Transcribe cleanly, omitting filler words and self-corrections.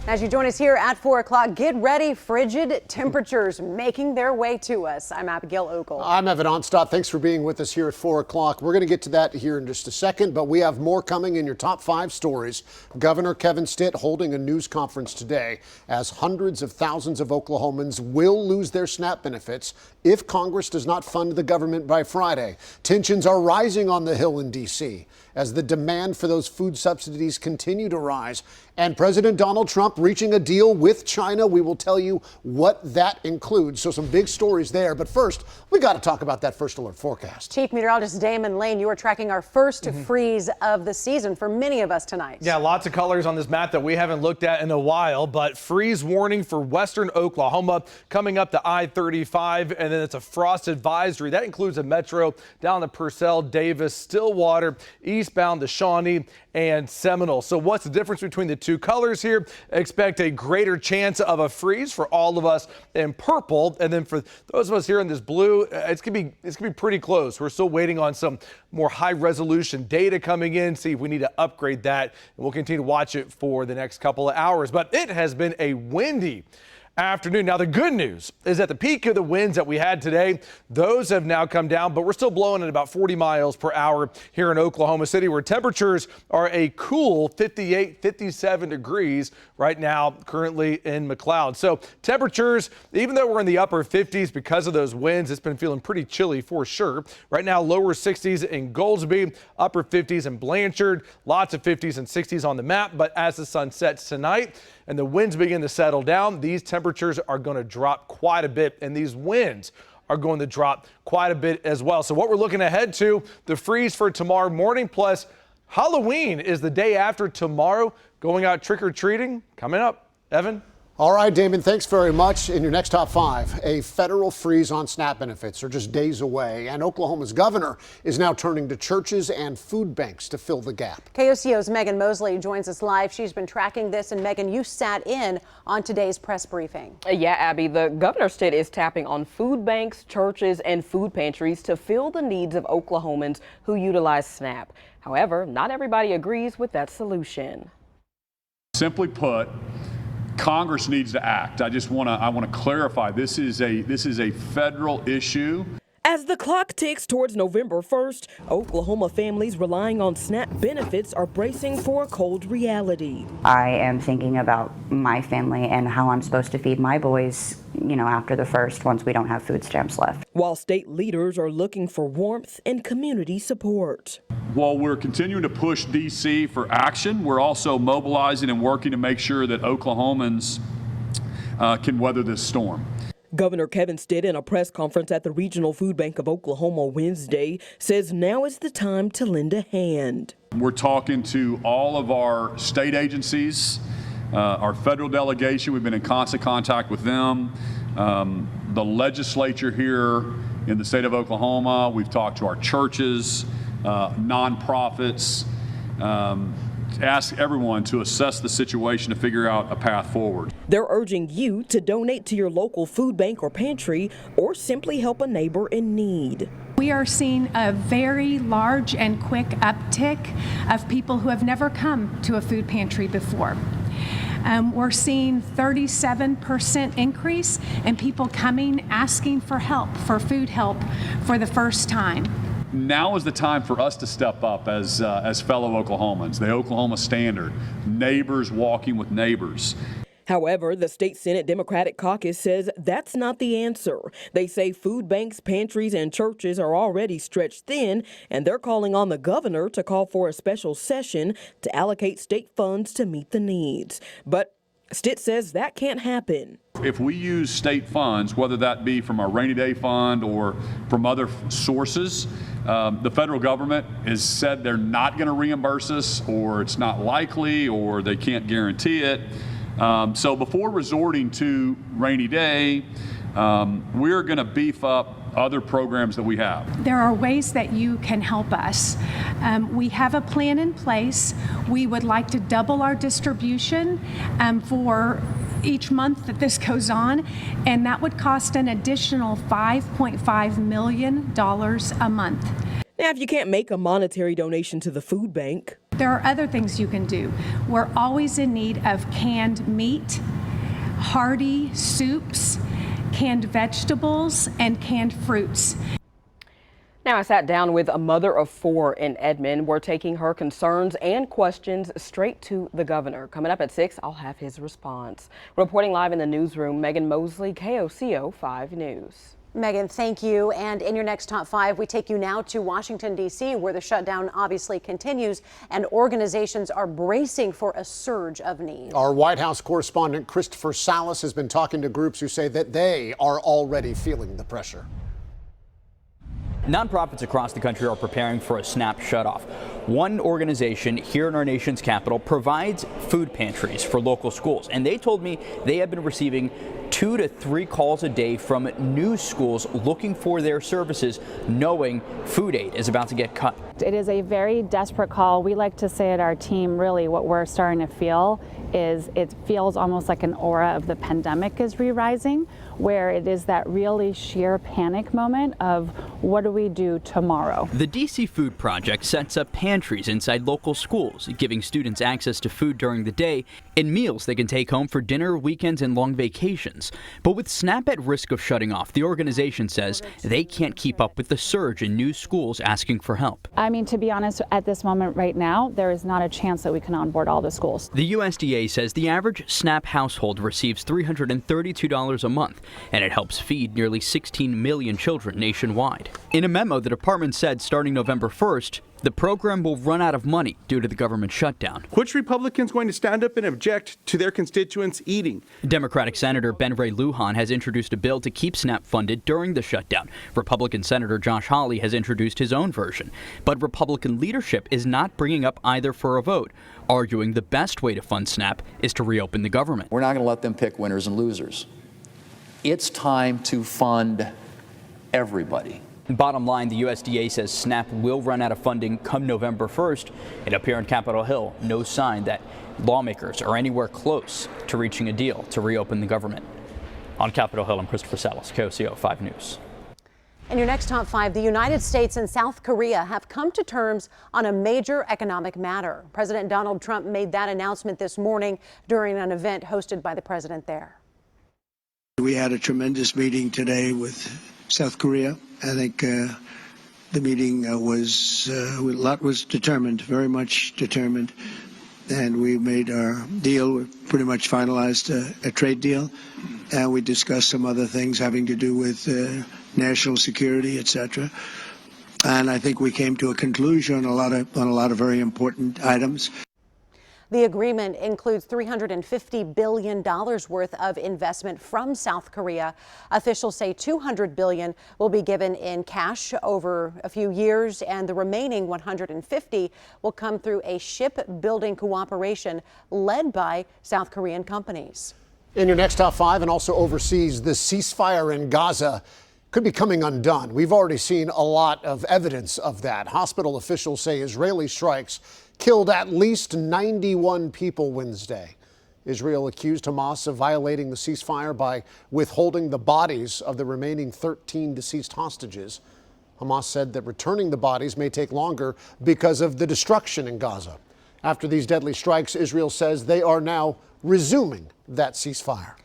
As you join us here at 4 o'clock, get ready. Frigid temperatures making their way to us. I'm Abigail Ogle. I'm Evan Onstadt. Thanks for being with us here at 4 o'clock. We're going to get to that here in just a second, but we have more coming in your top 5 stories. Governor Kevin Stitt holding a news conference today as hundreds of thousands of Oklahomans will lose their SNAP benefits if Congress does not fund the government by Friday. Tensions are rising on the Hill in D.C. as the demand for those food subsidies continue to rise. And President Donald Trump reaching a deal with China. We will tell you what that includes. So some big stories there. But first, we got to talk about that first alert forecast. Chief Meteorologist Damon Lane, you are tracking our first freeze of the season for many of us tonight. Yeah, lots of colors on this map that we haven't looked at in a while, but freeze warning for western Oklahoma coming up to I-35, and then it's a frost advisory. That includes a metro down to Purcell, Davis, Stillwater, eastbound to Shawnee and Seminole. So what's the difference between the two colors here? Expect a greater chance of a freeze for all of us in purple, and then for those of us here in this blue, it's gonna be pretty close. We're still waiting on some more high resolution data coming in, see if we need to upgrade that, and we'll continue to watch it for the next couple of hours. But it has been a windy afternoon. Now, the good news is at the peak of the winds that we had today, those have now come down, but we're still blowing at about 40 miles per hour here in Oklahoma City, where temperatures are a cool 58, 57 degrees right now, currently in McLeod. So temperatures, even though we're in the upper 50s because of those winds, it's been feeling pretty chilly for sure. Right now, lower 60s in Goldsby, upper 50s in Blanchard, lots of 50s and 60s on the map. But as the sun sets tonight and the winds begin to settle down, these temperatures are going to drop quite a bit, and these winds are going to drop quite a bit as well. So what we're looking ahead to, the freeze for tomorrow morning, plus Halloween is the day after tomorrow. Going out trick-or-treating coming up. Evan? All right, Damon, thanks very much. In your next top 5, a federal freeze on SNAP benefits are just days away, and Oklahoma's governor is now turning to churches and food banks to fill the gap. KOCO's Megan Mosley joins us live. She's been tracking this, and Megan, you sat in on today's press briefing. Yeah, Abby, the Governor Stitt is tapping on food banks, churches, and food pantries to fill the needs of Oklahomans who utilize SNAP. However, not everybody agrees with that solution. Simply put, Congress needs to act. I want to clarify, this is a federal issue. As the clock ticks towards November 1st, Oklahoma families relying on SNAP benefits are bracing for a cold reality. I am thinking about my family and how I'm supposed to feed my boys, after the 1st, once we don't have food stamps left. While state leaders are looking for warmth and community support. While we're continuing to push D.C. for action, we're also mobilizing and working to make sure that Oklahomans can weather this storm. Governor Kevin Stitt, in a press conference at the Regional Food Bank of Oklahoma Wednesday, says now is the time to lend a hand. We're talking to all of our state agencies, our federal delegation. We've been in constant contact with them. The legislature here in the state of Oklahoma. We've talked to our churches, nonprofits, ask everyone to assess the situation to figure out a path forward. They're urging you to donate to your local food bank or pantry, or simply help a neighbor in need. We are seeing a very large and quick uptick of people who have never come to a food pantry before. We're seeing 37% increase in people coming asking for help, for food help, for the first time. Now is the time for us to step up as fellow Oklahomans, the Oklahoma Standard, neighbors walking with neighbors. However, the state Senate Democratic caucus says that's not the answer. They say food banks, pantries, and churches are already stretched thin, and they're calling on the governor to call for a special session to allocate state funds to meet the needs. But Stitt says that can't happen. If we use state funds, whether that be from our rainy day fund or from other sources, the federal government has said they're not going to reimburse us, or it's not likely, or they can't guarantee it. So before resorting to rainy day, we're going to beef up other programs that we have. There are ways that you can help us. We have a plan in place. We would like to double our distribution for each month that this goes on, and that would cost an additional $5.5 million a month. Now, if you can't make a monetary donation to the food bank, there are other things you can do. We're always in need of canned meat, hearty soups, canned vegetables, and canned fruits. Now, I sat down with a mother of 4 in Edmond. We're taking her concerns and questions straight to the governor. Coming up at 6, I'll have his response. Reporting live in the newsroom, Megan Mosley, KOCO 5 News. Megan, thank you. And in your next top 5, we take you now to Washington, D.C., where the shutdown obviously continues and organizations are bracing for a surge of need. Our White House correspondent Christopher Salas has been talking to groups who say that they are already feeling the pressure. Nonprofits across the country are preparing for a SNAP shutoff. One organization here in our nation's capital provides food pantries for local schools, and they told me they have been receiving 2 to 3 calls a day from new schools looking for their services, knowing food aid is about to get cut. It is a very desperate call. We like to say at our team, really what we're starting to feel is it feels almost like an aura of the pandemic is re-rising, where it is that really sheer panic moment of what do we do tomorrow? The DC Food Project sets up pantries inside local schools, giving students access to food during the day and meals they can take home for dinner, weekends, and long vacations. But with SNAP at risk of shutting off, the organization says they can't keep up with the surge in new schools asking for help. I mean, to be honest, at this moment right now, there is not a chance that we can onboard all the schools. The USDA says the average SNAP household receives $332 a month, and it helps feed nearly 16 million children nationwide. In a memo, the department said starting November 1st, the program will run out of money due to the government shutdown. Which Republicans going to stand up and object to their constituents eating? Democratic Senator Ben Ray Lujan has introduced a bill to keep SNAP funded during the shutdown. Republican Senator Josh Hawley has introduced his own version. But Republican leadership is not bringing up either for a vote, arguing the best way to fund SNAP is to reopen the government. We're not going to let them pick winners and losers. It's time to fund everybody. Bottom line, the USDA says SNAP will run out of funding come November 1st. And up here on Capitol Hill, no sign that lawmakers are anywhere close to reaching a deal to reopen the government. On Capitol Hill, I'm Christopher Salas, KOCO 5 News. In your next top 5, the United States and South Korea have come to terms on a major economic matter. President Donald Trump made that announcement this morning during an event hosted by the president there. We had a tremendous meeting today with South Korea. I think the meeting was, a lot was determined, very much determined, and we made our deal. We pretty much finalized a trade deal, and we discussed some other things having to do with national security, etc. And I think we came to a conclusion on a lot of very important items. The agreement includes $350 billion worth of investment from South Korea. Officials say $200 billion will be given in cash over a few years, and the remaining $150 will come through a shipbuilding cooperation led by South Korean companies. In your next top 5 and also overseas, the ceasefire in Gaza could be coming undone. We've already seen a lot of evidence of that. Hospital officials say Israeli strikes killed at least 91 people Wednesday. Israel accused Hamas of violating the ceasefire by withholding the bodies of the remaining 13 deceased hostages. Hamas said that returning the bodies may take longer because of the destruction in Gaza. After these deadly strikes, Israel says they are now resuming that ceasefire.